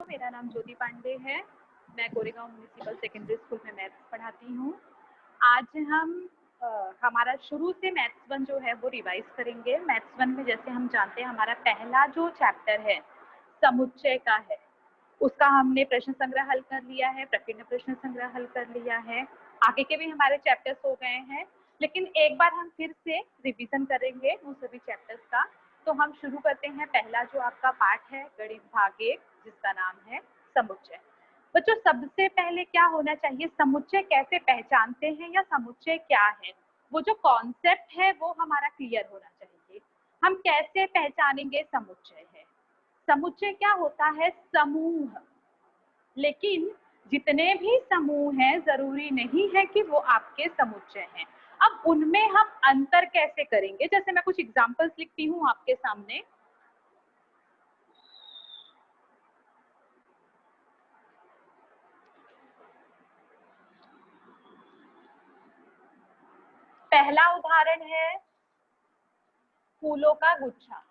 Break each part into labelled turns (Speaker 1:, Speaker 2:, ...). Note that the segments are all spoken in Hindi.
Speaker 1: मेरा नाम ज्योति पांडे है। मैं गोरेगांव म्यूनिसिपल सेकेंडरी स्कूल में मैथ्स पढ़ाती हूँ। आज हम हमारा शुरू से मैथ्स 1 जो है वो रिवाइज करेंगे। मैथ्स 1 में जैसे हम जानते हैं हमारा पहला जो चैप्टर है समुच्चय का है, उसका हमने प्रश्न संग्रह हल कर लिया है, प्रकीर्ण प्रश्न संग्रह हल कर लिया है। आगे के भी हमारे चैप्टर्स हो गए हैं, लेकिन एक बार हम फिर से रिवीजन करेंगे उन सभी चैप्टर्स का। तो हम शुरू करते हैं। पहला जो आपका पाठ है गणित भाग 1, जिसका नाम है समुच्चय। बच्चों, सबसे पहले क्या होना चाहिए, समुच्चय कैसे पहचानते हैं या समुच्चय क्या है, वो जो कॉन्सेप्ट है वो हमारा क्लियर होना चाहिए। हम कैसे पहचानेंगे समुच्चय है। समुच्चय क्या होता है, समूह। लेकिन जितने भी समूह हैं जरूरी नहीं है कि वो आपके समुच्चय हैं। अब उनमें हम अंतर कैसे करेंगे, जैसे मैं कुछ एग्जांपल्स लिखती हूँ आपके सामने। पहला उदाहरण है फूलों का गुच्छा।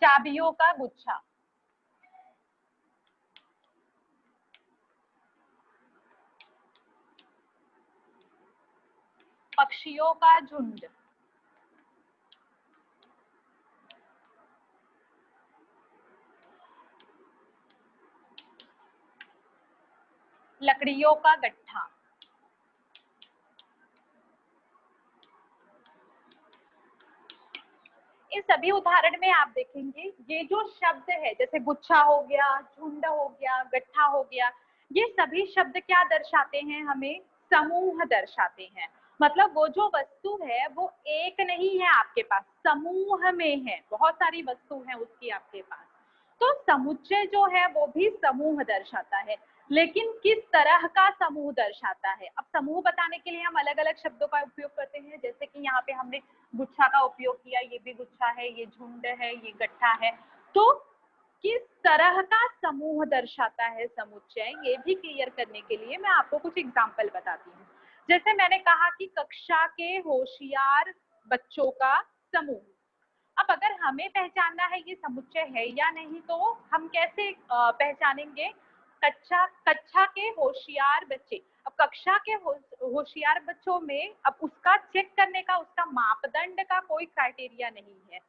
Speaker 1: चाबियों का गुच्छा। पक्षियों का झुंड। लकड़ियों का गट्ठा। इन सभी उदाहरण में आप देखेंगे ये जो शब्द है, जैसे गुच्छा हो गया, झुंड हो गया, गट्ठा हो गया, ये सभी शब्द क्या दर्शाते हैं, हमें समूह दर्शाते हैं। मतलब वो जो वस्तु है वो एक नहीं है आपके पास, समूह में है, बहुत सारी वस्तु है उसकी आपके पास। तो समुच्चय जो है वो भी समूह दर्शाता है, लेकिन किस तरह का समूह दर्शाता है। अब समूह बताने के लिए हम अलग अलग शब्दों का उपयोग करते हैं, जैसे कि यहाँ पे हमने गुच्छा का उपयोग किया, ये भी गुच्छा है, ये झुंड है, ये गट्ठा है। तो किस तरह का समूह दर्शाता है समुच्चय, ये भी क्लियर करने के लिए मैं आपको कुछ एग्जाम्पल बताती हूँ। जैसे मैंने कहा कि कक्षा के होशियार बच्चों का समूह। अब अगर हमें पहचानना है ये समुच्चय है या नहीं, तो हम कैसे पहचानेंगे। कक्षा के होशियार बच्चे। अब कक्षा के होशियार बच्चों में अब उसका चेक करने का, उसका मापदंड का कोई क्राइटेरिया नहीं है।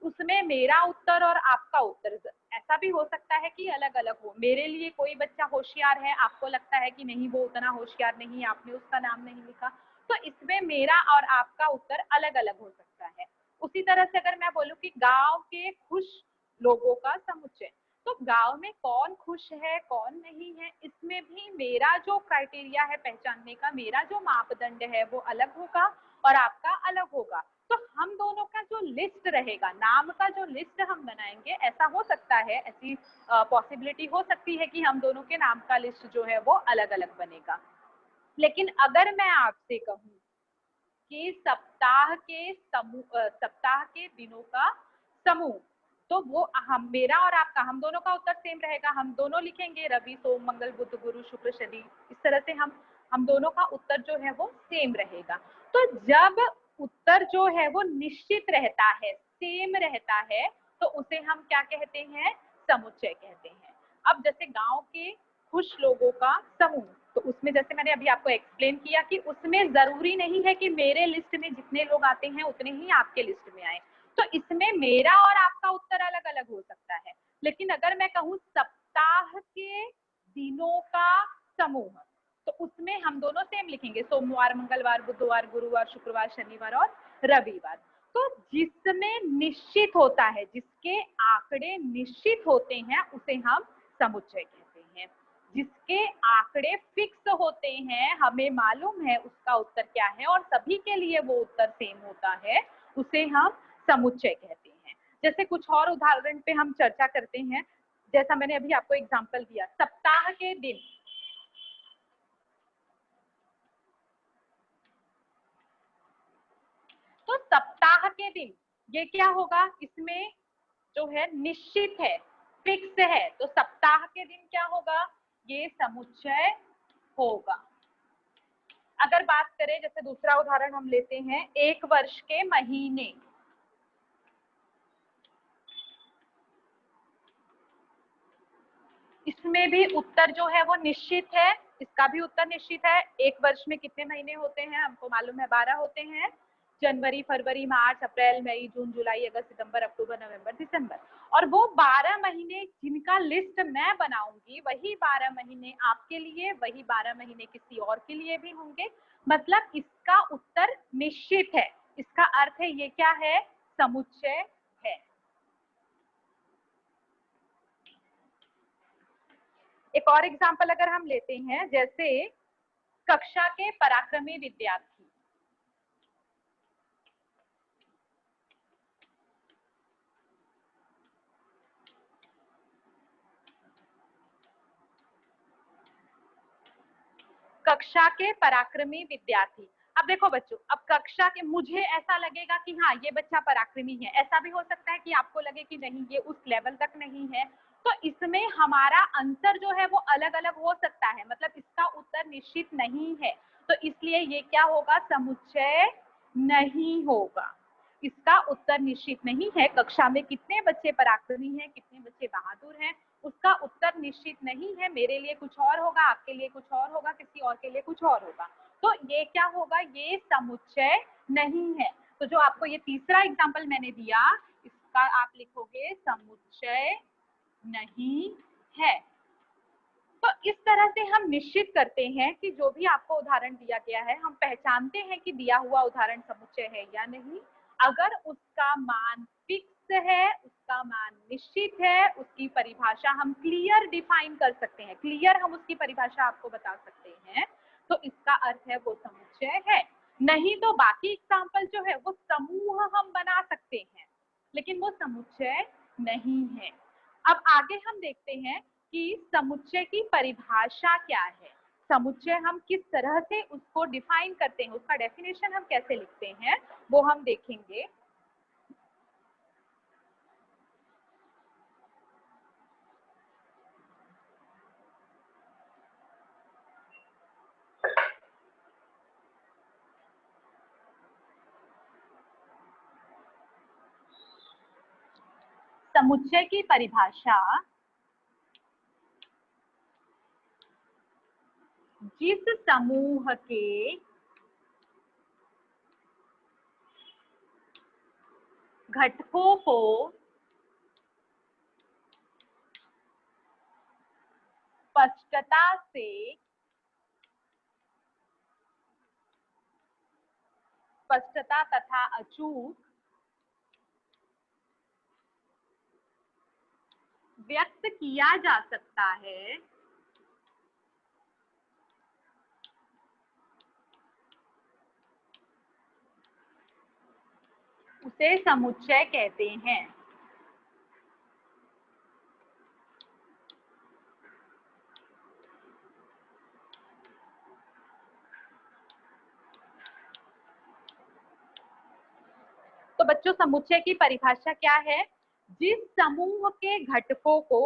Speaker 1: उसमें मेरा उत्तर और आपका उत्तर ऐसा भी हो सकता है कि अलग अलग हो। मेरे लिए कोई बच्चा होशियार है, आपको लगता है कि नहीं वो उतना होशियार नहीं, आपने उसका नाम नहीं लिखा, तो इसमें मेरा और आपका उत्तर अलग अलग हो सकता है। उसी तरह से अगर मैं बोलूं कि गांव के खुश लोगों का समुच्चय, तो गांव में कौन खुश है कौन नहीं है, इसमें भी मेरा जो क्राइटेरिया है पहचानने का, मेरा जो मापदंड है वो अलग होगा और आपका अलग होगा। तो हम दोनों का जो लिस्ट रहेगा, नाम का जो लिस्ट हम बनाएंगे, ऐसा हो सकता है, ऐसी पॉसिबिलिटी हो सकती है कि हम दोनों के नाम का लिस्ट जो है वो अलग अलग बनेगा। लेकिन अगर मैं आपसे कहूँ कि सप्ताह के दिनों का समूह, तो वो हम, मेरा और आपका, हम दोनों का उत्तर सेम रहेगा। हम दोनों लिखेंगे रवि सोम मंगल बुध गुरु शुक्र शनि, इस तरह से हम दोनों का उत्तर जो है वो सेम रहेगा। तो जब उत्तर जो है वो निश्चित रहता है, सेम रहता है, तो उसे हम क्या कहते हैं, समुच्चय कहते हैं। अब जैसे गांव के खुश लोगों का समूह, तो उसमें जैसे मैंने अभी आपको एक्सप्लेन किया कि उसमें जरूरी नहीं है कि मेरे लिस्ट में जितने लोग आते हैं उतने ही आपके लिस्ट में आए, तो इसमें मेरा और आपका उत्तर अलग अलग हो सकता है। लेकिन अगर मैं कहूँ सप्ताह के दिनों का समूह, तो उसमें हम दोनों सेम लिखेंगे, सोमवार मंगलवार बुधवार गुरुवार शुक्रवार शनिवार और रविवार। तो जिसमें निश्चित होता है, जिसके आंकड़े निश्चित होते हैं, उसे हम समुच्चय कहते हैं। जिसके आंकड़े फिक्स होते हैं, हमें मालूम है उसका उत्तर क्या है और सभी के लिए वो उत्तर सेम होता है, उसे हम समुच्चय कहते हैं। जैसे कुछ और उदाहरण पे हम चर्चा करते हैं। जैसा मैंने अभी आपको एग्जांपल दिया, सप्ताह के दिन। तो सप्ताह के दिन ये क्या होगा, इसमें जो है निश्चित है, फिक्स है, तो सप्ताह के दिन क्या होगा, ये समुच्चय होगा। अगर बात करें, जैसे दूसरा उदाहरण हम लेते हैं, 1 वर्ष के महीने। इसमें भी उत्तर जो है वो निश्चित है, इसका भी उत्तर निश्चित है। 1 वर्ष में कितने महीने होते हैं, हमको मालूम है 12 होते हैं। जनवरी, फरवरी, मार्च, अप्रैल, मई, जून, जुलाई, अगस्त, सितंबर, अक्टूबर, नवंबर, दिसंबर। और वो 12 महीने जिनका लिस्ट मैं बनाऊंगी, वही 12 महीने आपके लिए, वही 12 महीने किसी और के लिए भी होंगे। मतलब इसका उत्तर निश्चित है। इसका अर्थ है ये क्या है, समुच्चय है। एक और एग्जाम्पल अगर हम लेते हैं, जैसे कक्षा के पराक्रमी विद्यार्थी। कक्षा के पराक्रमी विद्यार्थी। अब देखो बच्चों, अब कक्षा के, मुझे ऐसा लगेगा कि हाँ ये बच्चा पराक्रमी है, ऐसा भी हो सकता है कि आपको लगे कि नहीं ये उस लेवल तक नहीं है। तो इसमें हमारा आंसर जो है वो अलग अलग हो सकता है, मतलब इसका उत्तर निश्चित नहीं है। तो इसलिए ये क्या होगा, समुच्चय नहीं होगा। इसका उत्तर निश्चित नहीं है। कक्षा में कितने बच्चे पराक्रमी हैं, कितने बच्चे बहादुर हैं, उसका उत्तर निश्चित नहीं है। मेरे लिए कुछ और होगा, आपके लिए कुछ और होगा, किसी और के लिए कुछ और होगा। तो ये क्या होगा, ये समुच्चय नहीं है। तो जो आपको ये तीसरा एग्जाम्पल मैंने दिया, इसका आप लिखोगे समुच्चय नहीं है। तो इस तरह से हम निश्चित करते हैं कि जो भी आपको उदाहरण दिया गया है, हम पहचानते हैं कि दिया हुआ उदाहरण समुच्चय है या नहीं। अगर उसका मान फिक्स है, उसका मान निश्चित है, उसकी परिभाषा हम क्लियर डिफाइन कर सकते हैं, क्लियर हम उसकी परिभाषा आपको बता सकते हैं, तो इसका अर्थ है वो समुच्चय है। नहीं तो बाकी एग्जाम्पल जो है वो समूह हम बना सकते हैं, लेकिन वो समुच्चय नहीं है। अब आगे हम देखते हैं कि समुच्चय की परिभाषा क्या है, समुच्चय हम किस तरह से उसको डिफाइन करते हैं, उसका डेफिनेशन हम कैसे लिखते हैं, वो हम देखेंगे। समुच्चय की परिभाषा जिस समूह के घटकों को स्पष्टता तथा अचूक व्यक्त किया जा सकता है, उसे समुच्चय कहते हैं। तो बच्चों, समुच्चय की परिभाषा क्या है, जिस समूह के घटकों को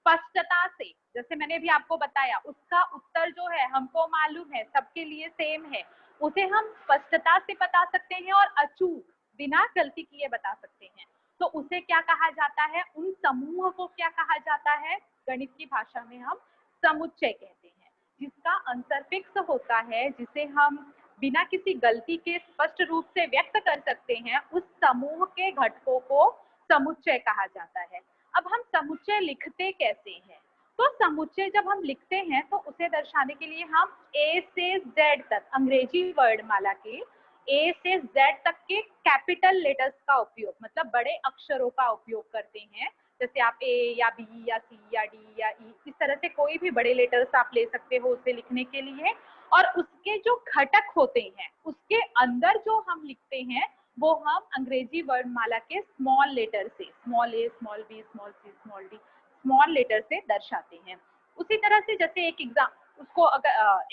Speaker 1: स्पष्टता से, जैसे मैंने भी आपको बताया, उसका उत्तर जो है हमको मालूम है, सबके लिए सेम है, उसे हम स्पष्टता से बता सकते हैं और अचूक, बिना गलती किए बता सकते हैं। तो उसे क्या कहा जाता है, उन समूह को क्या कहा जाता है, गणित की भाषा में हम समुच्चय कहते हैं। जिसका आंसर फिक्स होता है, जिसे हम बिना किसी गलती के स्पष्ट रूप से व्यक्त कर सकते हैं, उस समूह के घटकों को समुच्चय कहा जाता है। अब हम समुच्चय लिखते कैसे हैं, तो समुच्चय जब हम लिखते हैं तो उसे दर्शाने के लिए हम ए से जेड तक, अंग्रेजी वर्णमाला के ए से जेड तक के कैपिटल लेटर्स का उपयोग, मतलब बड़े अक्षरों का उपयोग करते हैं। जैसे आप ए या बी या सी या डी या ई, इस तरह से कोई भी बड़े लेटर्स आप ले सकते हो उसे लिखने के लिए। और उसके जो घटक होते हैं, उसके अंदर जो हम लिखते हैं, वो हम अंग्रेजी वर्णमाला के स्मॉल लेटर से, स्मॉल ए, small B, small C, small D, small letter से दर्शाते हैं। उसी तरह से जैसे एक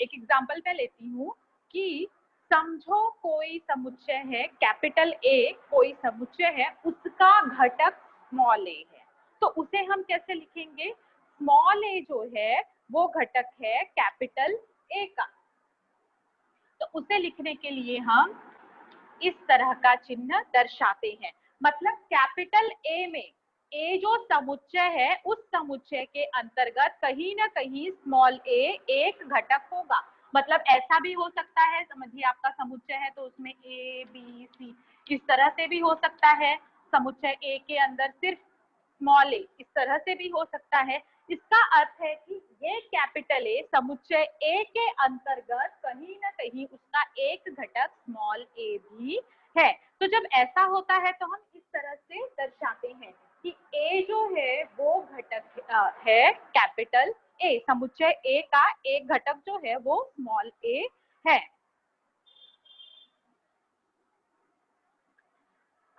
Speaker 1: एग्जाम्पल मैं लेती हूँ कि समझो कोई समुच्चय है, कैपिटल ए कोई समुच्चय है, उसका घटक स्मॉल ए है, तो उसे हम कैसे लिखेंगे, स्मॉल ए जो है वो घटक है कैपिटल ए का। तो उसे लिखने के लिए हम इस तरह का चिन्ह दर्शाते हैं। मतलब कैपिटल ए में ए जो समुच्चय है उस समुच्चय के अंतर्गत कहीं ना कहीं स्मॉल ए एक घटक होगा। मतलब ऐसा भी हो सकता है, समझिए आपका समुच्चय है तो उसमें ए बी सी इस तरह से भी हो सकता है। समुच्चय ए के अंदर सिर्फ स्मॉल ए इस तरह से भी हो सकता है। इसका अर्थ है कि ये कैपिटल ए समुच्चय ए के अंतर्गत कहीं ना कहीं उसका एक घटक स्मॉल ए भी है। तो जब ऐसा होता है तो हम इस तरह से दर्शाते हैं कि ए जो है वो घटक है कैपिटल ए, समुच्चय ए का एक घटक जो है वो स्मॉल ए है।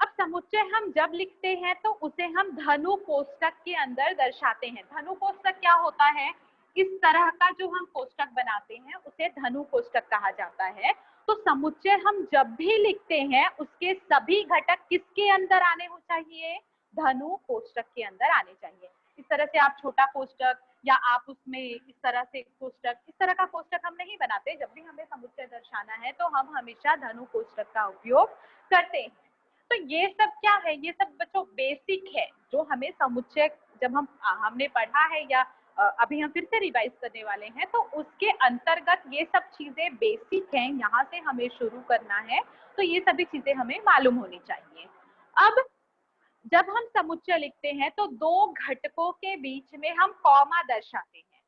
Speaker 1: अब समुच्चय हम जब लिखते हैं तो उसे हम धनु कोष्ठक के अंदर दर्शाते हैं। धनु कोष्ठक क्या होता है? इस तरह का जो हम कोष्ठक बनाते हैं उसे धनु कोष्ठक कहा जाता है। तो समुच्चय हम जब भी लिखते हैं उसके सभी घटक किसके अंदर आने हो चाहिए? धनु कोष्ठक के अंदर आने चाहिए। इस तरह से आप छोटा कोष्ठक या आप उसमें इस तरह से कोष्ठक, इस तरह का कोष्ठक हम नहीं बनाते। जब भी हमें समुच्चय दर्शाना है तो हम हमेशा धनु कोष्ठक का उपयोग करते हैं। तो ये सब क्या है? ये सब बच्चों बेसिक है जो हमें समुच्चय जब हमने पढ़ा है या अभी हम फिर से रिवाइज करने वाले हैं तो उसके अंतर्गत ये सब चीजें बेसिक हैं, यहाँ से हमें शुरू करना है। तो ये सभी चीजें हमें मालूम होनी चाहिए। अब जब हम समुच्चय लिखते हैं तो दो घटकों के बीच में हम कॉमा दर्शाते हैं।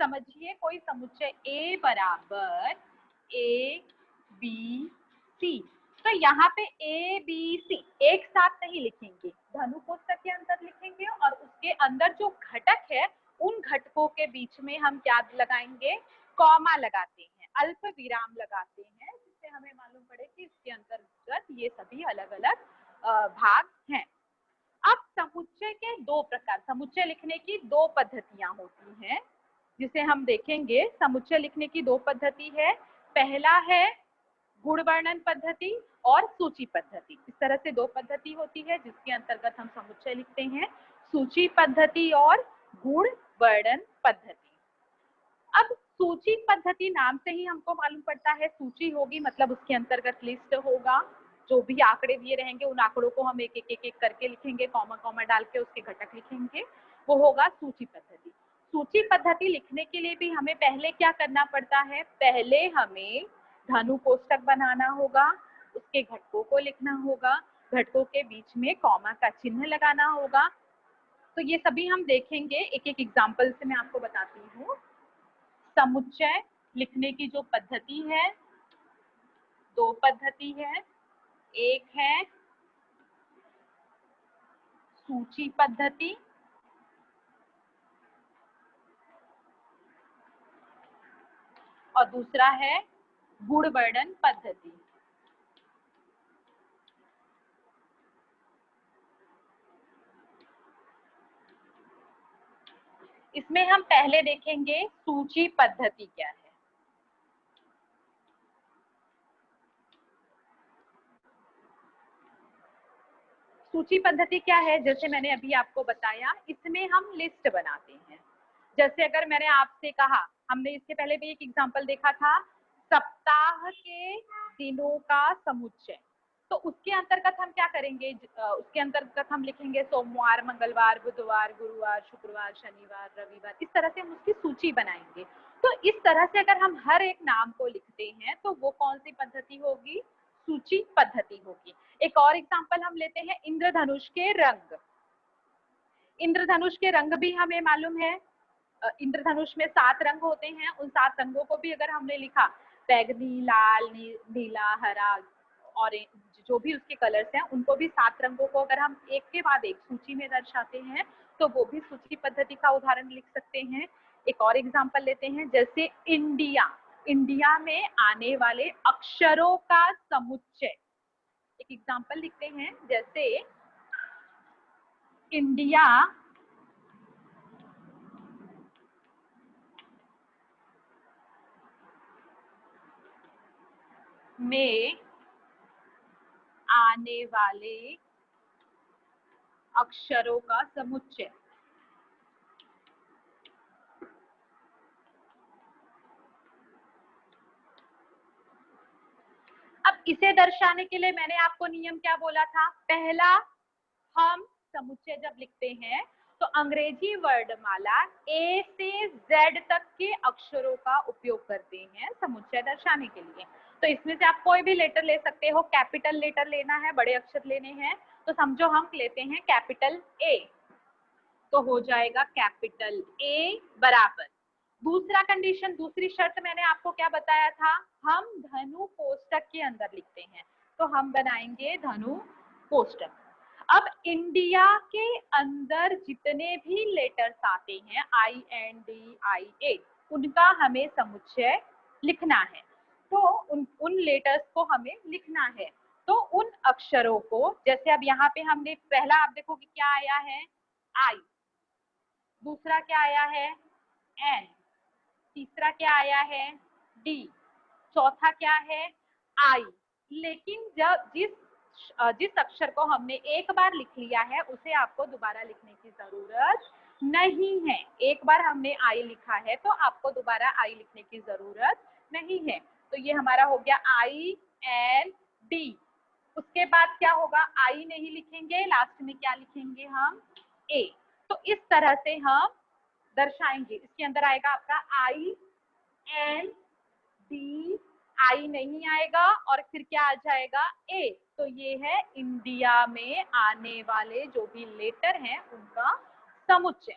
Speaker 1: समझिए कोई समुच्चय ए बराबर ए बी सी, तो यहाँ पे ए बी सी एक साथ नहीं लिखेंगे, धनु कोष्ठक के अंदर लिखेंगे और उसके अंदर जो घटक है उन घटकों के बीच में हम क्या लगाएंगे? कॉमा लगाते हैं, अल्प विराम लगाते हैं, जिससे हमें मालूम पड़े कि इसके अंतर्गत ये सभी अलग अलग भाग हैं। अब समुच्चय के दो प्रकार, समुच्चय लिखने की दो पद्धतियां होती हैं जिसे हम देखेंगे। समुच्चय लिखने की दो पद्धति है। पहला है गुण वर्णन पद्धति और सूची पद्धति। इस तरह से दो पद्धति होती है जिसके अंतर्गत हम समुच्चय लिखते हैं, सूची पद्धति और गुण वर्णन पद्धति। अब सूची पद्धति नाम से ही हमको मालूम पड़ता है, सूची होगी मतलब उसके अंतर्गत लिस्ट होगा, जो भी आंकड़े दिए रहेंगे उन आंकड़ों को हम एक एक करके लिखेंगे, कॉमा कॉमा डाल के उसके घटक लिखेंगे, वो होगा सूची पद्धति। सूची पद्धति लिखने के लिए भी हमें पहले क्या करना पड़ता है? पहले हमें धनु कोष्ठक बनाना होगा, उसके घटकों को लिखना होगा, घटकों के बीच में कॉमा का चिन्ह लगाना होगा। तो ये सभी हम देखेंगे, एक एक एग्जाम्पल से मैं आपको बताती हूँ। समुच्चय लिखने की जो पद्धति है, दो पद्धति है। एक है सूची पद्धति और दूसरा है गुण वर्णन पद्धति। इसमें हम पहले देखेंगे सूची पद्धति क्या है। सूची पद्धति क्या है? जैसे मैंने अभी आपको बताया, इसमें हम लिस्ट बनाते हैं। जैसे अगर मैंने आपसे कहा, हमने इसके पहले भी एक एग्जांपल देखा था, सप्ताह के दिनों का समुच्चय, तो उसके अंतर्गत हम क्या करेंगे? उसके अंतर्गत हम लिखेंगे सोमवार, मंगलवार, बुधवार, गुरुवार, शुक्रवार, शनिवार, रविवार, इस तरह से हम उसकी सूची बनाएंगे। तो इस तरह से अगर हम हर एक नाम को लिखते हैं तो वो कौन सी पद्धति होगी? सूची पद्धति होगी। एक और एग्जांपल हम लेते हैं, इंद्रधनुष के रंग। इंद्रधनुष के रंग भी हमें मालूम है, इंद्रधनुष में 7 रंग होते हैं। उन 7 रंगों को भी अगर हमने लिखा, बैगनी, लाल, नीला, हरा, ऑरेंज, जो भी उसके कलर्स हैं, उनको भी 7 रंगों को अगर हम एक के बाद एक सूची में दर्शाते हैं तो वो भी सूची पद्धति का उदाहरण लिख सकते हैं। एक और एग्जांपल लेते हैं, जैसे इंडिया, इंडिया में आने वाले अक्षरों का समुच्चय। एक एग्जांपल लिखते हैं, जैसे इंडिया में आने वाले अक्षरों का समुच्चय। अब इसे दर्शाने के लिए मैंने आपको नियम क्या बोला था, पहला हम समुच्चय जब लिखते हैं तो अंग्रेजी वर्णमाला ए से जेड तक के अक्षरों का उपयोग करते हैं समुच्चय दर्शाने के लिए। तो इसमें से आप कोई भी लेटर ले सकते हो, कैपिटल लेटर लेना है, बड़े अक्षर लेने हैं, तो समझो हम लेते हैं कैपिटल ए, तो हो जाएगा कैपिटल ए बराबर। दूसरा कंडीशन, दूसरी शर्त मैंने आपको क्या बताया था, हम धनु कोष्टक के अंदर लिखते हैं, तो हम बनाएंगे धनु कोष्टक। अब इंडिया के अंदर जितने भी लेटर्स आते हैं INDIA, उनका हमें समुच्चय लिखना है, तो उन लेटर्स को हमें लिखना है। तो उन अक्षरों को, जैसे अब यहाँ पे हमने पहला, आप देखो कि क्या आया है आई, दूसरा क्या आया है एन, तीसरा क्या आया है डी, चौथा क्या है आई। लेकिन जब जिस अक्षर को हमने एक बार लिख लिया है उसे आपको दोबारा लिखने की जरूरत नहीं है। एक बार हमने आई लिखा है तो आपको दोबारा आई लिखने की जरूरत नहीं है। तो ये हमारा हो गया IND। उसके बाद क्या होगा, आई नहीं लिखेंगे, लास्ट में क्या लिखेंगे हम ए। तो इस तरह से हम दर्शाएंगे। इसके अंदर आएगा आपका IND, आई नहीं आएगा और फिर क्या आ जाएगा ए। तो ये है इंडिया में आने वाले जो भी लेटर हैं उनका समुच्चय।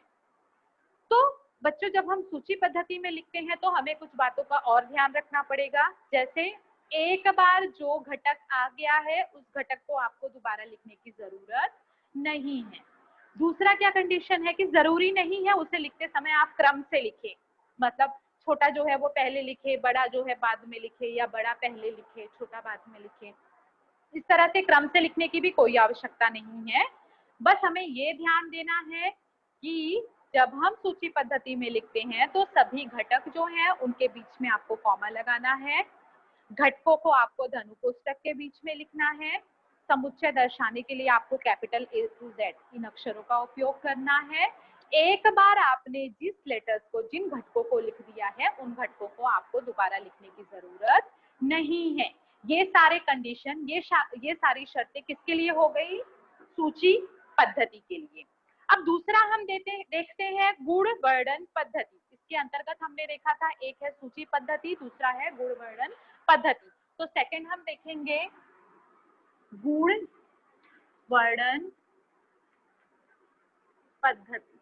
Speaker 1: तो बच्चों जब हम सूची पद्धति में लिखते हैं तो हमें कुछ बातों का और ध्यान रखना पड़ेगा, जैसे एक बार जो घटक आ गया है उस घटक को आपको दोबारा लिखने की जरूरत नहीं है। दूसरा क्या कंडीशन है कि जरूरी नहीं है उसे लिखते समय आप क्रम से लिखें, मतलब छोटा जो है वो पहले लिखे, बड़ा जो है बाद में लिखे, या बड़ा पहले लिखे छोटा बाद में लिखे। इस तरह से क्रम से लिखने की भी कोई आवश्यकता नहीं है। बस हमें ये ध्यान देना है कि जब हम सूची पद्धति में लिखते हैं तो सभी घटक जो हैं उनके बीच में आपको कॉमा लगाना है, घटकों को आपको धनु कोष्टक के बीच में लिखना है, समुच्चय दर्शाने के लिए आपको कैपिटल A to Z इन अक्षरों का उपयोग करना है। एक बार आपने जिस लेटर्स को, जिन घटकों को लिख दिया है उन घटकों को आपको दोबारा लिखने की जरूरत नहीं है। ये सारे कंडीशन, ये सारी शर्तें किसके लिए हो गई, सूची पद्धति के लिए। अब दूसरा हम देखते हैं गुण वर्णन पद्धति। इसके अंतर्गत हमने देखा था एक है सूची पद्धति, दूसरा है गुण वर्णन पद्धति। तो सेकंड हम देखेंगे गुण वर्णन पद्धति।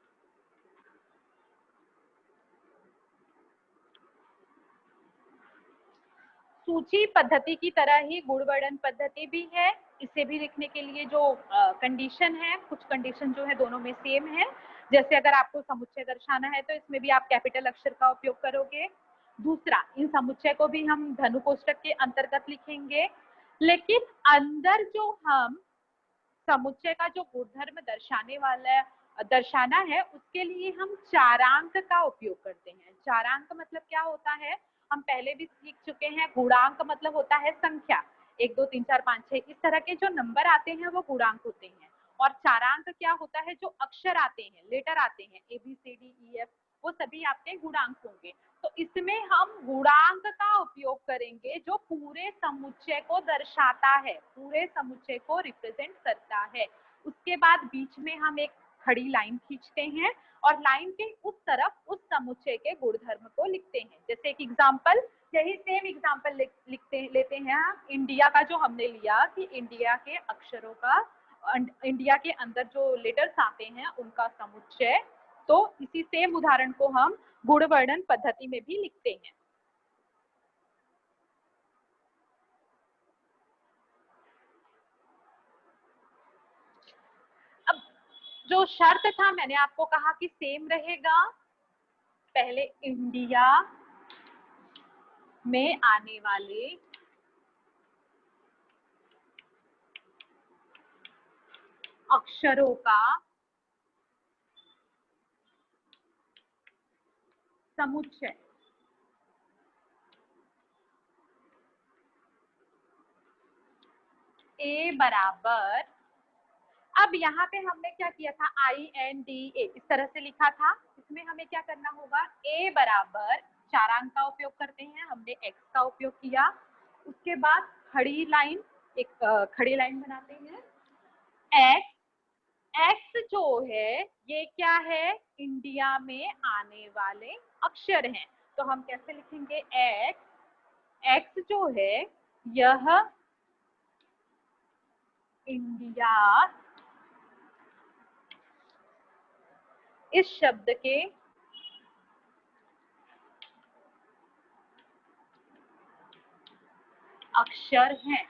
Speaker 1: सूची पद्धति की तरह ही गुण वर्णन पद्धति भी है। इसे भी लिखने के लिए जो कंडीशन है, कुछ कंडीशन जो है दोनों में सेम है। जैसे अगर आपको समुच्चय दर्शाना है तो इसमें भी आप कैपिटल अक्षर का उपयोग करोगे। दूसरा, इन समुच्चय को भी हम धनु कोष्टक के अंतर्गत लिखेंगे, लेकिन अंदर जो हम समुच्चय का जो गुणधर्म दर्शाना है उसके लिए हम चारांक का उपयोग करते हैं। चारांक मतलब क्या होता है, हम पहले भी सीख चुके हैं। गुणांक मतलब होता है संख्या, 1 2 3 4 5 6 इस तरह के जो नंबर आते हैं वो गुणांक होते हैं। और चारांक क्या होता है, जो अक्षर आते हैं, लेटर आते हैं ABCDEF, वो सभी आपके गुणांक होंगे। तो इसमें हम गुणांक का उपयोग करेंगे जो पूरे समुच्चय को दर्शाता है, पूरे समुच्चय को रिप्रेजेंट करता है। उसके बाद बीच में हम एक खड़ी लाइन खींचते हैं और लाइन के उस तरफ उस समुच्चय के गुणधर्म को लिखते हैं। जैसे एक एग्जाम्पल, यही सेम एग्जाम्पल लेते हैं हम इंडिया का, जो हमने लिया कि इंडिया के अक्षरों का, इंडिया के अंदर जो लेटर्स आते हैं उनका समुच्चय। तो इसी सेम उदाहरण को हम गुण वर्णन पद्धति में भी लिखते हैं। अब जो शर्त था मैंने आपको कहा कि सेम रहेगा, पहले इंडिया में आने वाले अक्षरों का समुच्चय ए बराबर, अब यहाँ पे हमने क्या किया था, INDA इस तरह से लिखा था। इसमें हमें क्या करना होगा, ए बराबर चारांक का उपयोग करते हैं, हमने x का उपयोग किया। उसके बाद खड़ी लाइन, एक खड़ी लाइन बनाते हैं। एक्स, एक्स जो है ये क्या है, इंडिया में आने वाले अक्षर हैं। तो हम कैसे लिखेंगे एक्स, एक्स जो है यह इंडिया इस शब्द के अक्षर हैं।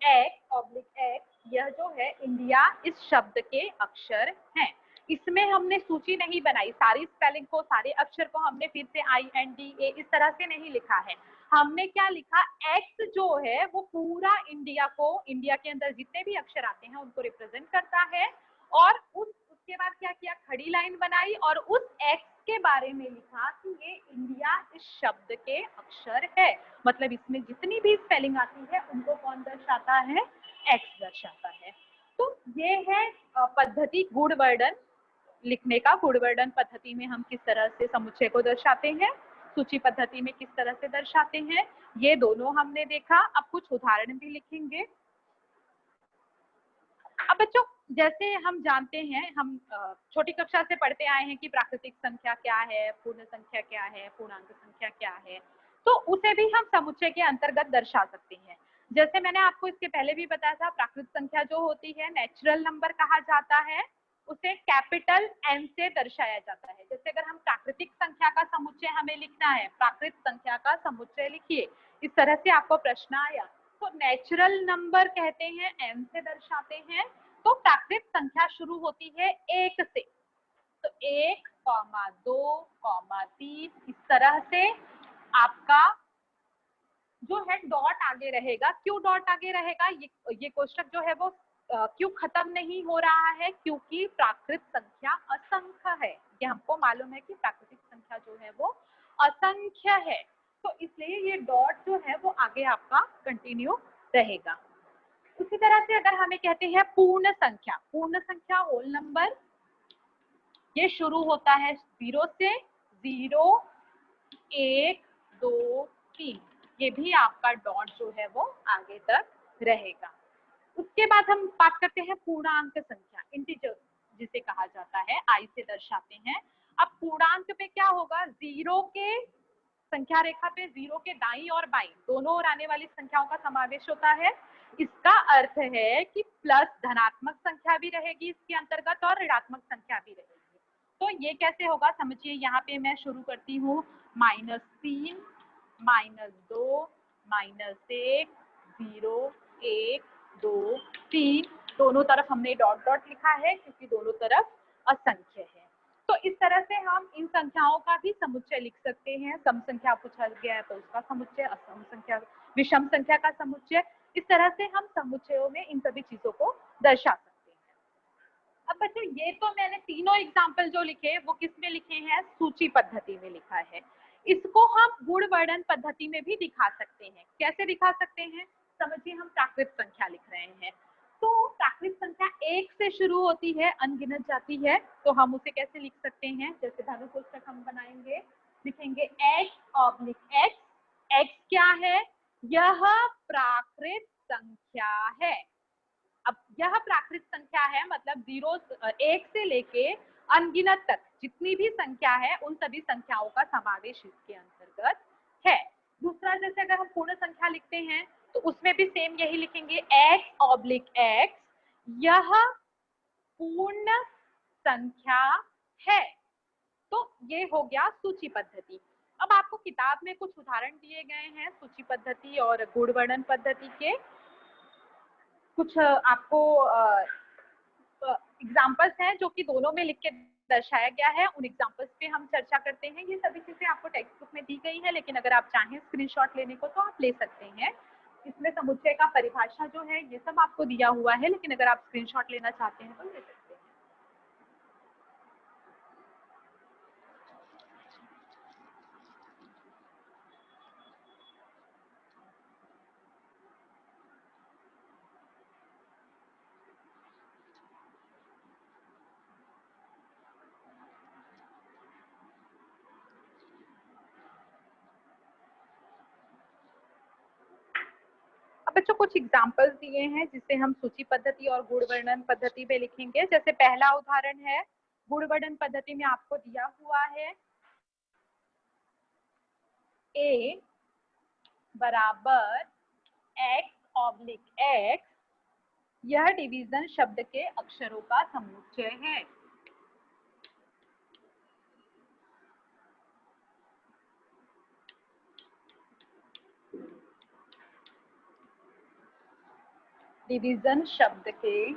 Speaker 1: एक्स ऑब्लिक एक्स यह जो है इंडिया इस शब्द के अक्षर हैं। इसमें हमने सूची नहीं बनाई, सारी स्पेलिंग को, सारे अक्षर को हमने फिर से INDA इस तरह से नहीं लिखा है। हमने क्या लिखा, एक्स जो है वो पूरा इंडिया को, इंडिया के अंदर जितने भी अक्षर आते हैं उनको रिप्रेजेंट करता है। और उसके बाद क्या किया, खड़ी लाइन बनाई और उस एक्स के बारे में लिखा कि ये इंडिया इस शब्द के अक्षर है। मतलब इसमें जितनी भी स्पेलिंग आती है उनको कौन दर्शाता है, एक्स दर्शाता है। तो ये है पद्धति गुणवर्धन लिखने का। गुणवर्धन पद्धति में हम किस तरह से समुच्चय को दर्शाते हैं, सूची पद्धति में किस तरह से दर्शाते हैं, ये दोनों हमने देखा। अब कुछ उदाहरण भी लिखेंगे। अब बच्चों जैसे हम जानते हैं, हम छोटी कक्षा से पढ़ते आए हैं कि प्राकृतिक संख्या क्या है, पूर्ण संख्या क्या है, पूर्णांक संख्या क्या है, तो उसे भी हम समुच्चय के अंतर्गत दर्शा सकते हैं। जैसे मैंने आपको इसके पहले भी बताया था, प्राकृतिक संख्या जो होती है नेचुरल नंबर कहा जाता है, उसे कैपिटल N से दर्शाया जाता है। जैसे अगर हम प्राकृतिक संख्या का समुच्चय हमें लिखना है, प्राकृतिक संख्या का समुच्चय लिखिए, इस तरह से आपको प्रश्न आया, तो नेचुरल नंबर कहते हैं, N से दर्शाते हैं। तो प्राकृतिक संख्या शुरू होती है 1 से, तो 1, 2, 3 इस तरह से आपका जो है डॉट आगे रहेगा। क्यों डॉट आगे रहेगा, ये कोष्टक जो है वो क्यों खत्म नहीं हो रहा है, क्योंकि प्राकृतिक संख्या असंख्य है। ये हमको मालूम है कि प्राकृतिक संख्या जो है वो असंख्य है, तो इसलिए ये डॉट जो है वो आगे आपका कंटिन्यू रहेगा। उसी तरह से अगर हमें कहते हैं पूर्ण संख्या, पूर्ण संख्या होल नंबर, ये शुरू होता है 0 से, 0, 1, 2, 3, ये भी आपका डॉट जो है वो आगे तक रहेगा। उसके बाद हम बात करते हैं पूर्णांक संख्या, इंटीजर जिसे कहा जाता है, आई से दर्शाते हैं। अब पूर्णांक पे क्या होगा, 0 के संख्या रेखा पे 0 के दाईं और बाईं दोनों ओर आने वाली संख्याओं का समावेश होता है। इसका अर्थ है कि प्लस धनात्मक संख्या भी रहेगी इसके अंतर्गत और ऋणात्मक संख्या भी रहेगी। तो ये कैसे होगा समझिए, यहाँ पे मैं शुरू करती हूँ -3, -2, -1, 0, 1, 2, 3, दोनों तरफ हमने डॉट डॉट लिखा है क्योंकि दोनों तरफ असंख्य है। तो इस तरह से हम इन संख्याओं का भी समुच्चय लिख सकते हैं। सम संख्या पूछा गया है तो उसका समुच्चय, असम संख्या, विषम संख्या का समुच्चय, इस तरह से हम समुच्चयों में इन सभी चीजों को दर्शा सकते हैं। अब बच्चों ये तो मैंने तीनों एग्जाम्पल जो लिखे वो किस में लिखे हैं, सूची पद्धति में लिखा है। इसको हम गुणवर्धन पद्धति में भी दिखा सकते हैं। कैसे दिखा सकते हैं, समझिए हम प्राकृतिक संख्या लिख रहे हैं, तो प्राकृतिक संख्या 1 से शुरू होती है, अनगिनत जाती है, तो हम उसे कैसे लिख सकते हैं, जैसे धनु कोष्ठक हम बनाएंगे, लिखेंगे x/x। x क्या है, यह प्राकृत संख्या है। अब यह प्राकृत संख्या है, मतलब 1 से लेके अनगिनत तक जितनी भी संख्या है उन सभी संख्याओं का समावेश इसके अंतर्गत है। दूसरा, जैसे अगर हम पूर्ण संख्या लिखते हैं तो उसमें भी सेम यही लिखेंगे, x/x, यह पूर्ण संख्या है। तो ये हो गया सूची पद्धति। अब आपको किताब में कुछ उदाहरण दिए गए हैं सूची पद्धति और गुणवर्धन पद्धति के, कुछ आपको एग्जाम्पल्स हैं जो कि दोनों में लिख के दर्शाया गया है। उन एग्जाम्पल्स पे हम चर्चा करते हैं। ये सभी चीजें आपको टेक्स्ट बुक में दी गई है, लेकिन अगर आप चाहें स्क्रीनशॉट लेने को तो आप ले सकते हैं। इसमें समुच्चय का परिभाषा जो है ये सब आपको दिया हुआ है, लेकिन अगर आप स्क्रीनशॉट लेना चाहते हैं तो ले सकते हैं। बच्चों कुछ एग्जाम्पल्स दिए हैं जिसे हम सूची पद्धति और गुण वर्णन पद्धति में लिखेंगे। जैसे पहला उदाहरण है, गुण वर्णन पद्धति में आपको दिया हुआ है a बराबर x/x, यह डिवीजन शब्द के अक्षरों का समुच्चय है। डिवीजन शब्द के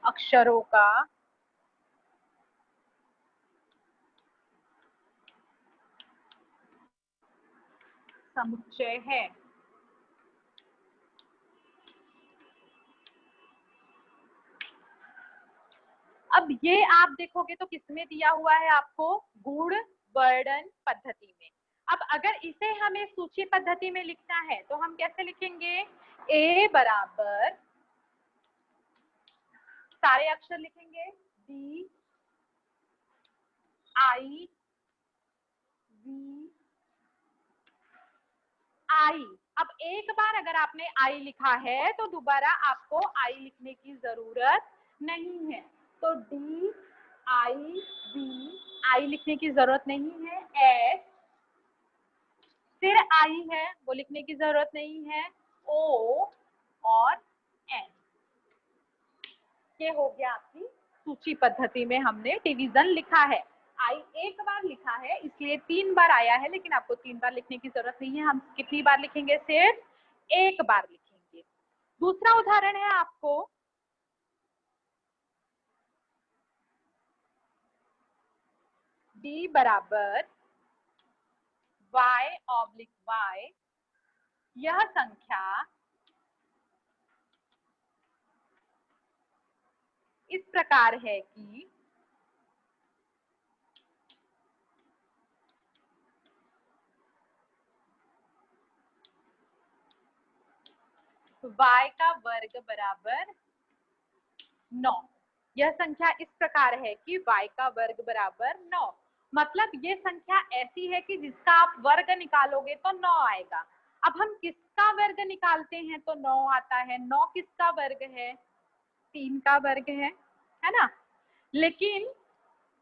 Speaker 1: अक्षरों का समुच्चय है। अब ये आप देखोगे तो किसमें दिया हुआ है आपको, गुण वर्णन पद्धति में। अब अगर इसे हमें सूची पद्धति में लिखना है तो हम कैसे लिखेंगे, a बराबर, सारे अक्षर लिखेंगे, d i v i। अब एक बार अगर आपने i लिखा है तो दोबारा आपको i लिखने की जरूरत नहीं है। तो d i v, i लिखने की जरूरत नहीं है। s फिर i है, वो लिखने की जरूरत नहीं है। o और n, ये हो गया आपकी सूची पद्धति में हमने डिवीजन लिखा है। आई एक बार लिखा है इसलिए 3 बार आया है, लेकिन आपको 3 बार लिखने की जरूरत नहीं है। हम कितनी बार लिखेंगे, सिर्फ एक बार लिखेंगे। दूसरा उदाहरण है आपको d बराबर y/y, यह संख्या इस प्रकार है कि y का वर्ग बराबर 9। यह संख्या इस प्रकार है कि y का वर्ग बराबर 9, मतलब ये संख्या ऐसी है कि जिसका आप वर्ग निकालोगे तो 9 आएगा। अब हम किसका वर्ग निकालते हैं तो 9 आता है। 9 किसका वर्ग है, 3 का वर्ग है ना। लेकिन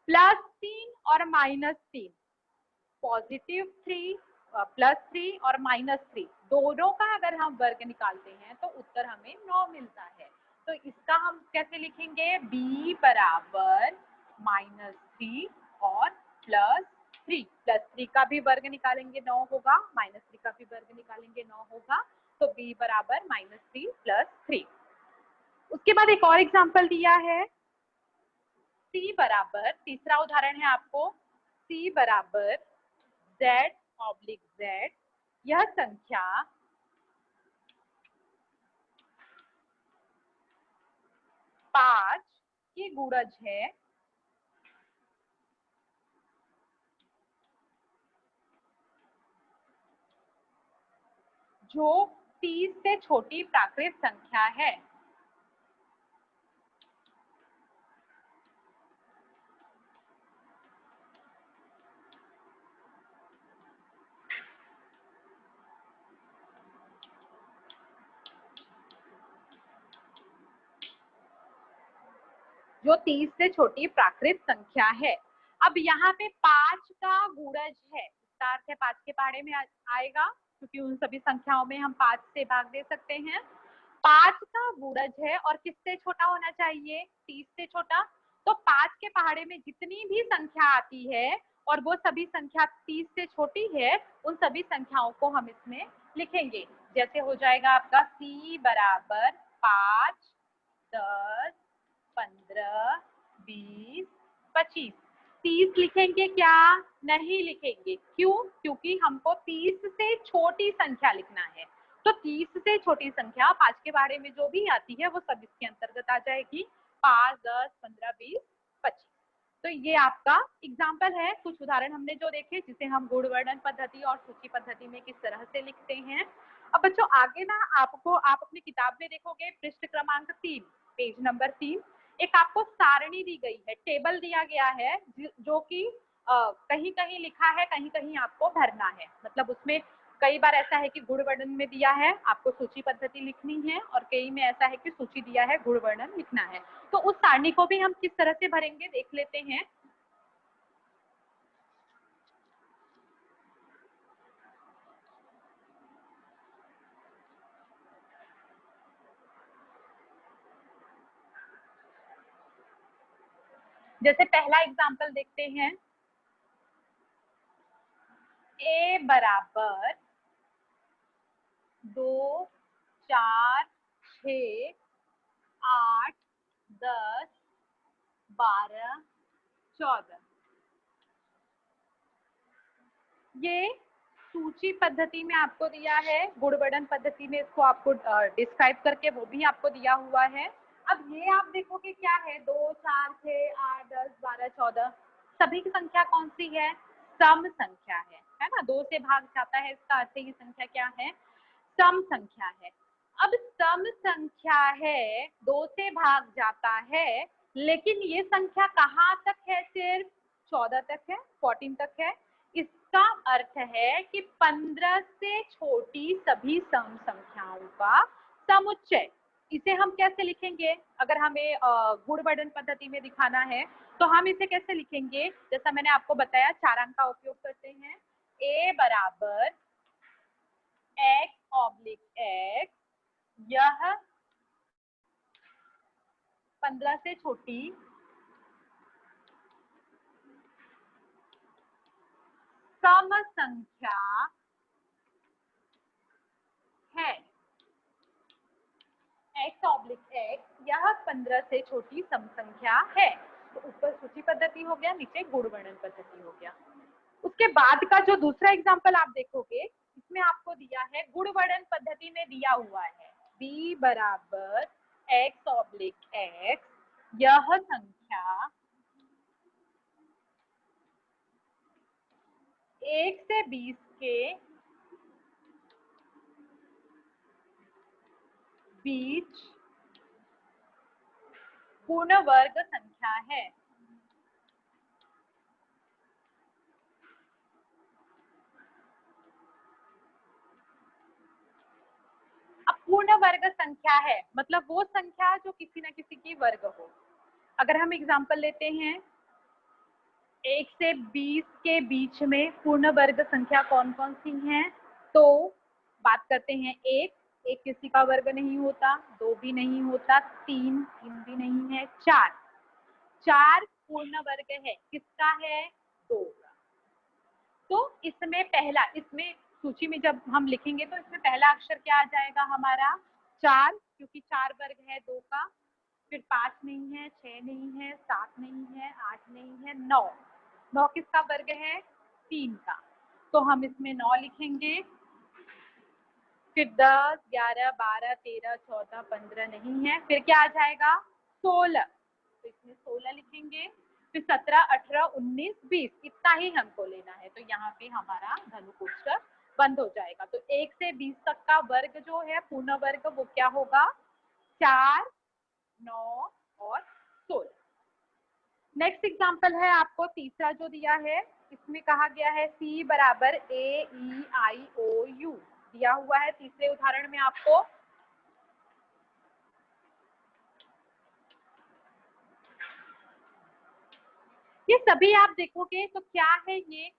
Speaker 1: +3 और -3, +3 +3 और -3 दोनों का अगर हम वर्ग निकालते हैं तो उत्तर हमें 9 मिलता है। तो इसका हम कैसे लिखेंगे, b बराबर -3 और +3 का भी वर्ग निकालेंगे 9 होगा, -3 का भी वर्ग निकालेंगे 9 होगा। तो b बराबर -3 +3। उसके बाद एक और एग्जाम्पल दिया है, c बराबर, तीसरा उदाहरण है आपको, c बराबर z/z, यह संख्या 5 की गुणज है जो 30 से छोटी प्राकृत संख्या है। जो 30 से छोटी प्राकृत संख्या है। अब यहाँ पे 5 का गुणज है, इसका अर्थ है 5 के पहाड़े में आएगा, क्योंकि उन सभी संख्याओं में हम 5 से भाग दे सकते हैं। 5 का गुणज है और किससे छोटा होना चाहिए, 30 से छोटा। तो 5 के पहाड़े में जितनी भी संख्या आती है और वो सभी संख्या 30 से छोटी है, उन सभी संख्याओं को हम इसमें लिखेंगे। जैसे हो जाएगा आपका c बराबर 5, 10, 15, 20, 25। 30 लिखेंगे क्या, नहीं लिखेंगे। क्यों, क्योंकि हमको 30 से छोटी संख्या लिखना है। तो 30 से छोटी संख्या 5 के बारे में जो भी आती है वो सब इसके अंतर्गत आ जाएगी। 5, 10, 15, 20, 25। तो ये आपका एग्जाम्पल है, कुछ उदाहरण हमने जो देखे जिसे हम गुण वर्णन पद्धति और सूची पद्धति में किस तरह से लिखते हैं। अब बच्चों आगे ना आपको, आप अपनी किताब में देखोगे पृष्ठ क्रमांक 3, पेज नंबर 3, एक आपको सारणी दी गई है, टेबल दिया गया है, जो कि कहीं कहीं लिखा है, कहीं कहीं आपको भरना है। मतलब उसमें कई बार ऐसा है कि गुण वर्णन में दिया है, आपको सूची पद्धति लिखनी है, और कई में ऐसा है कि सूची दिया है, गुण वर्णन लिखना है। तो उस सारणी को भी हम किस तरह से भरेंगे देख लेते हैं। जैसे पहला एग्जाम्पल देखते हैं, a बराबर 2, 4, 6, 8, 10, 12, 14। ये सूची पद्धति में आपको दिया है, गुणवर्णन पद्धति में इसको आपको डिस्क्राइब करके वो भी आपको दिया हुआ है। अब ये आप देखोगे क्या है, 2, 4, 6, 8, 10, 12, 14, सभी की संख्या कौन सी है, सम संख्या है ना। 2 से भाग जाता है, इसका अर्थ ये संख्या क्या है, सम संख्या है। अब सम संख्या है, 2 से भाग जाता है, लेकिन ये संख्या कहाँ तक है, सिर्फ 14 तक है, 14 तक है। इसका अर्थ है कि 15 से छोटी सभी सम संख्याओं का समुच्चय। इसे हम कैसे लिखेंगे, अगर हमें गुणवर्णन पद्धति में दिखाना है तो हम इसे कैसे लिखेंगे, जैसा मैंने आपको बताया, चारांक का उपयोग करते हैं। a बराबर x/x, यह 15 से छोटी सम संख्या है। x/x, यह 15 से छोटी सम संख्या है। तो ऊपर सूची पद्धति हो गया, नीचे गुणवर्णन पद्धति हो गया। उसके बाद का जो दूसरा एग्जाम्पल आप देखोगे, इसमें आपको दिया है, गुणवर्णन पद्धति में दिया हुआ है b बराबर x/x, यह संख्या 1 से 20 के बीच पूर्ण वर्ग संख्या है। अब पूर्ण वर्ग संख्या है मतलब वो संख्या जो किसी ना किसी की वर्ग हो। अगर हम एग्जाम्पल लेते हैं, 1 से 20 के बीच में पूर्ण वर्ग संख्या कौन कौन सी हैं, तो बात करते हैं, एक किसी का वर्ग नहीं होता, 2 भी नहीं होता, 3 भी नहीं है, 4 पूर्ण वर्ग है, किसका है, 2 का। तो इसमें पहला, इसमें सूची में जब हम लिखेंगे तो इसमें पहला अक्षर क्या आ जाएगा हमारा, 4, क्योंकि 4 वर्ग है 2 का। फिर 5 नहीं है, 6 नहीं है, 7 नहीं है, 8 नहीं है, 9 किसका वर्ग है, 3 का। तो हम इसमें 9 लिखेंगे। फिर 10, 11, 12, 13, 14, 15 नहीं है, फिर क्या आ जाएगा, 16, तो इसमें 16 लिखेंगे। फिर 17, 18, 19, 20, इतना ही हमको लेना है। तो यहाँ पे हमारा धनु कोष्ठक बंद हो जाएगा। तो 1 से 20 तक का वर्ग जो है, पूर्ण वर्ग, वो क्या होगा, 4, 9 और 16। नेक्स्ट एग्जाम्पल है आपको तीसरा जो दिया है, इसमें कहा गया है C बराबर AEIOU दिया हुआ है तीसरे उदाहरण में आपको। ये सभी आप देखोगे तो क्या है, ये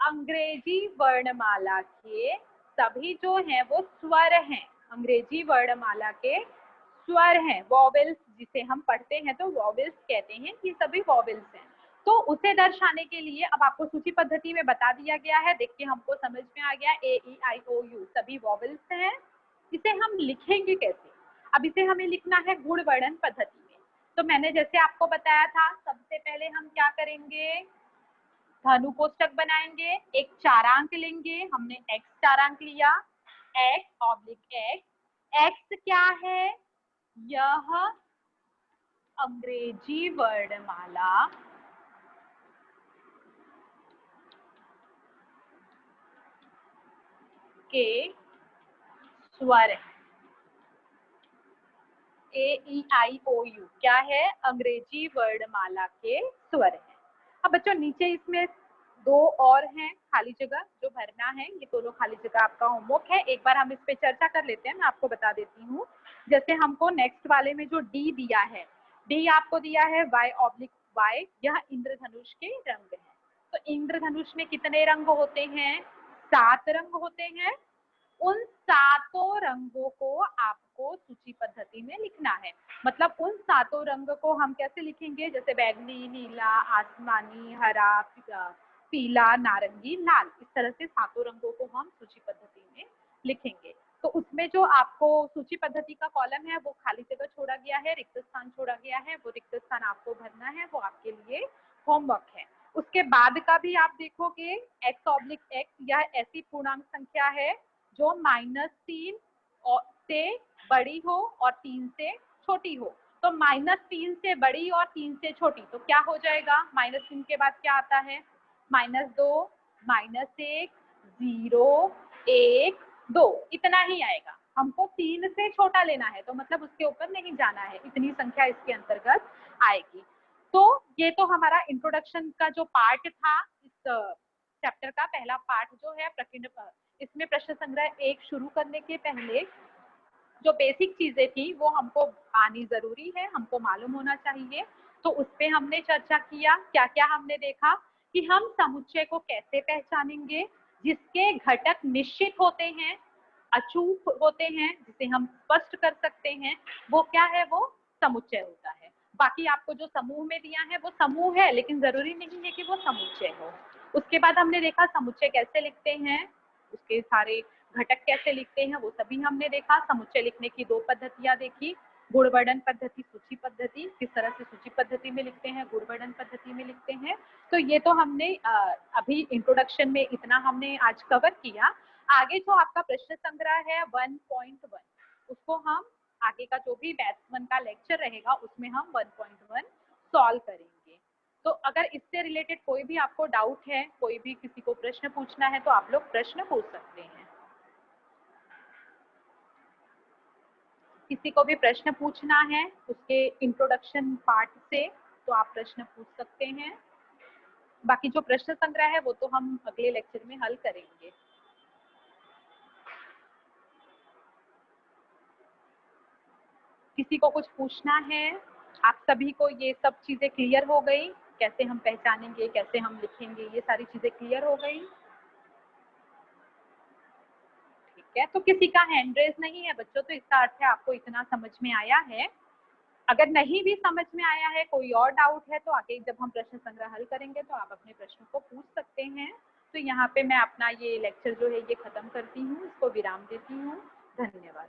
Speaker 1: अंग्रेजी वर्णमाला के सभी जो हैं वो स्वर हैं, अंग्रेजी वर्णमाला के स्वर हैं, वॉवेल्स जिसे हम पढ़ते हैं तो वॉवेल्स कहते हैं, ये सभी वॉवेल्स हैं। तो उसे दर्शाने के लिए अब आपको सूची पद्धति में बता दिया गया है, देख के हमको समझ में आ गया, AEIOU सभी वॉवेल्स हैं। इसे हम लिखेंगे कैसे, अब इसे हमें लिखना है गुणवर्णन पद्धति में। तो मैंने जैसे आपको बताया था, सबसे पहले हम क्या करेंगे, धनु कोष्ठक बनाएंगे, एक चारांक लेंगे, हमने x चारांक लिया, x/x, x क्या है, यह अंग्रेजी वर्णमाला के स्वर है। AEIOU क्या है, अंग्रेजी वर्णमाला के स्वर है। अब बच्चों नीचे इसमें दो और हैं खाली जगह जो भरना है, ये दोनों खाली जगह आपका होमवर्क है। एक बार हम इस पे चर्चा कर लेते हैं, मैं आपको बता देती हूँ। जैसे हमको नेक्स्ट वाले में जो डी दिया है, डी आपको दिया है y/y, यह इंद्रधनुष के रंग है। तो इंद्रधनुष में कितने रंग होते हैं? 7 रंग होते हैं। उन सातों रंगों को आपको सूची पद्धति में लिखना है। मतलब उन सातों रंग को हम कैसे लिखेंगे? जैसे बैगनी, नीला, आसमानी, हरा, पीला, नारंगी, लाल, इस तरह से सातों रंगों को हम सूची पद्धति में लिखेंगे। तो उसमें जो आपको सूची पद्धति का कॉलम है वो खाली जगह छोड़ा गया है, रिक्त स्थान छोड़ा गया है, वो रिक्त स्थान आपको भरना है, वो आपके लिए होमवर्क है। उसके बाद का भी आप देखोगे, x/x, यह ऐसी पूर्णांक संख्या है जो -3 से बड़ी हो और 3 से छोटी हो। तो -3 से बड़ी और 3 से छोटी, तो क्या हो जाएगा? -3 के बाद क्या आता है? -2, -1, 0, 1, 2, इतना ही आएगा। हमको 3 से छोटा लेना है, तो मतलब उसके ऊपर नहीं जाना है, इतनी संख्या इसके अंतर्गत आएगी। तो ये तो हमारा इंट्रोडक्शन का जो पार्ट था, इस चैप्टर का पहला पार्ट जो है प्रकीर्ण, इसमें प्रश्न संग्रह 1 शुरू करने के पहले जो बेसिक चीजें थी वो हमको आनी जरूरी है, हमको मालूम होना चाहिए। तो उस पे हमने चर्चा किया। क्या क्या हमने देखा कि हम समुच्चय को कैसे पहचानेंगे, जिसके घटक निश्चित होते हैं, अचूक होते हैं, जिसे हम स्पष्ट कर सकते हैं, वो क्या है? वो समुच्चय होता है। बाकी आपको जो समूह में दिया है वो समूह है, लेकिन जरूरी नहीं है कि वो समुच्चय हो। उसके बाद हमने देखा समुच्चय कैसे लिखते हैं, उसके सारे घटक कैसे लिखते हैं वो सभी हमने देखा। समुच्चय लिखने की 2 पद्धतियां देखी, गुणवर्णन पद्धति, सूची पद्धति। किस तरह से सूची पद्धति में लिखते हैं, गुणवर्णन पद्धति में लिखते हैं। तो ये तो हमने अभी इंट्रोडक्शन में इतना हमने आज कवर किया। आगे जो आपका प्रश्न संग्रह है 1.1, उसको हम आगे का जो भी बैच 1 का लेक्चर रहेगा उसमें हम 1.1 सॉल्व करेंगे। तो अगर इससे रिलेटेड कोई भी आपको डाउट है, कोई भी किसी को प्रश्न पूछना है, तो आप लोग प्रश्न पूछ सकते हैं। किसी को भी प्रश्न पूछना है उसके इंट्रोडक्शन पार्ट से, तो आप प्रश्न पूछ सकते हैं। बाकी जो प्रश्न संग्रह है वो तो हम अगले लेक्चर में हल करेंगे। किसी को कुछ पूछना है? आप सभी को ये सब चीजें क्लियर हो गई? कैसे हम पहचानेंगे, कैसे हम लिखेंगे, ये सारी चीजें क्लियर हो गई? ठीक है, तो किसी का हैंड रेज नहीं है बच्चों, तो इसका अर्थ है आपको इतना समझ में आया है। अगर नहीं भी समझ में आया है, कोई और डाउट है, तो आगे जब हम प्रश्न संग्रह हल करेंगे तो आप अपने प्रश्नों को पूछ सकते हैं। तो यहाँ पे मैं अपना ये लेक्चर जो है ये खत्म करती हूँ, इसको विराम देती हूँ। धन्यवाद।